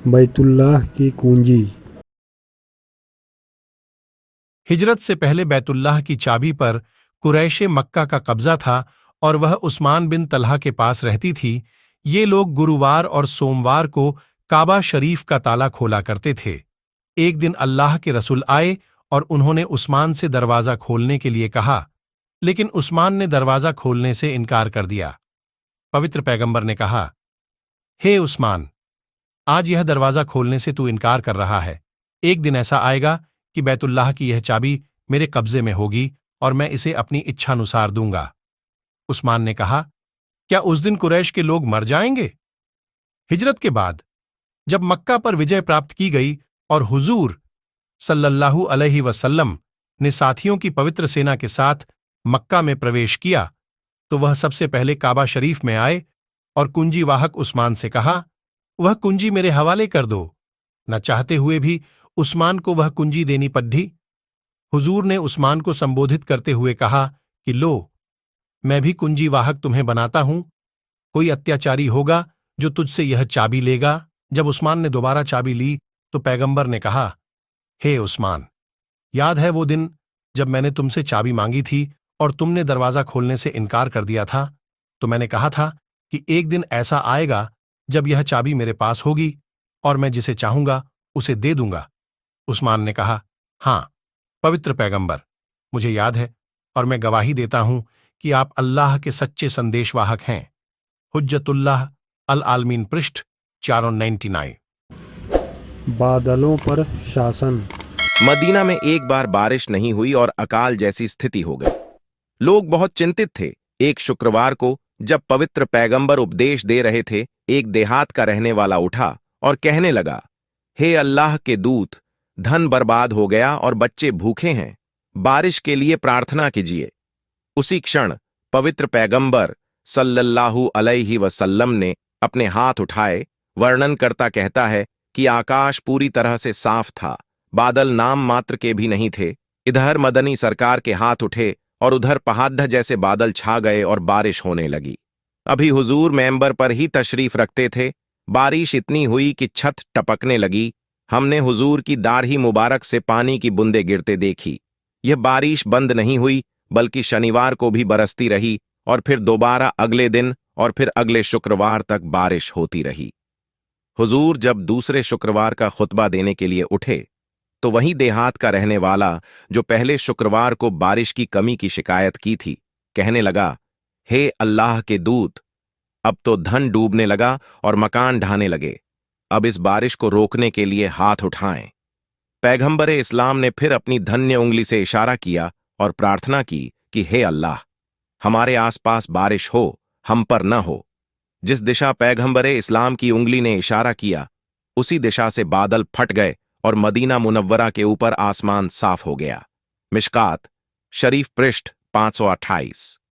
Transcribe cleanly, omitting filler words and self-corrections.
बैतुल्लाह की कुंजी। हिजरत से पहले बैतुल्लाह की चाबी पर कुरैशे मक्का का कब्जा था और वह उस्मान बिन तलहा के पास रहती थी। ये लोग गुरुवार और सोमवार को काबा शरीफ का ताला खोला करते थे। एक दिन अल्लाह के रसूल आए और उन्होंने उस्मान से दरवाज़ा खोलने के लिए कहा, लेकिन उस्मान ने दरवाज़ा खोलने से इनकार कर दिया। पवित्र पैगंबर ने कहा, हे उस्मान, आज यह दरवाज़ा खोलने से तू इनकार कर रहा है। एक दिन ऐसा आएगा कि बैतुल्लाह की यह चाबी मेरे कब्जे में होगी और मैं इसे अपनी इच्छानुसार दूंगा। उस्मान ने कहा, क्या उस दिन कुरैश के लोग मर जाएंगे? हिजरत के बाद जब मक्का पर विजय प्राप्त की गई और हुजूर सल्लल्लाहु अलैहि वसल्लम ने साथियों की पवित्र सेना के साथ मक्का में प्रवेश किया, तो वह सबसे पहले काबा शरीफ में आए और कुंजी वाहक उस्मान से कहा, वह कुंजी मेरे हवाले कर दो। न चाहते हुए भी उस्मान को वह कुंजी देनी पड़ी। हुजूर ने उस्मान को संबोधित करते हुए कहा कि लो, मैं भी कुंजी वाहक तुम्हें बनाता हूं। कोई अत्याचारी होगा जो तुझसे यह चाबी लेगा। जब उस्मान ने दोबारा चाबी ली तो पैगंबर ने कहा, हे उस्मान, याद है वो दिन जब मैंने तुमसे चाबी मांगी थी और तुमने दरवाजा खोलने से इनकार कर दिया था? तो मैंने कहा था कि एक दिन ऐसा आएगा जब यह चाबी मेरे पास होगी और मैं जिसे चाहूंगा उसे दे दूंगा। उस्मान ने कहा, हाँ पवित्र पैगंबर, मुझे याद है और मैं गवाही देता हूं कि आप अल्लाह के सच्चे संदेशवाहक हैं। हुज्जतुल्लाह अल आलमीन पृष्ठ 499। बादलों पर शासन। मदीना में एक बार बारिश नहीं हुई और अकाल जैसी स्थिति हो गई। लोग बहुत चिंतित थे। एक शुक्रवार को जब पवित्र पैगंबर उपदेश दे रहे थे, एक देहात का रहने वाला उठा और कहने लगा, हे अल्लाह के दूत, धन बर्बाद हो गया और बच्चे भूखे हैं, बारिश के लिए प्रार्थना कीजिए। उसी क्षण पवित्र पैगंबर सल्लल्लाहु अलैहि वसल्लम ने अपने हाथ उठाए। वर्णनकर्ता कहता है कि आकाश पूरी तरह से साफ था, बादल नाम मात्र के भी नहीं थे। इधर मदनी सरकार के हाथ उठे और उधर पहाड़ जैसे बादल छा गए और बारिश होने लगी। अभी हुजूर मेंबर पर ही तशरीफ रखते थे, बारिश इतनी हुई कि छत टपकने लगी। हमने हुजूर की दाढ़ी मुबारक से पानी की बूंदें गिरते देखी। यह बारिश बंद नहीं हुई, बल्कि शनिवार को भी बरसती रही और फिर दोबारा अगले दिन और फिर अगले शुक्रवार तक बारिश होती रही। हुजूर जब दूसरे शुक्रवार का खुतबा देने के लिए उठे तो वहीं देहात का रहने वाला जो पहले शुक्रवार को बारिश की कमी की शिकायत की थी, कहने लगा, हे अल्लाह के दूत, अब तो धन डूबने लगा और मकान ढहाने लगे। अब इस बारिश को रोकने के लिए हाथ उठाएं। पैगंबर इस्लाम ने फिर अपनी धन्य उंगली से इशारा किया और प्रार्थना की कि हे अल्लाह, हमारे आसपास बारिश हो, हम पर न हो। जिस दिशा पैगंबर इस्लाम की उंगली ने इशारा किया, उसी दिशा से बादल फट गए और मदीना मुनव्वरा के ऊपर आसमान साफ हो गया। मिशकात शरीफ पृष्ठ 528।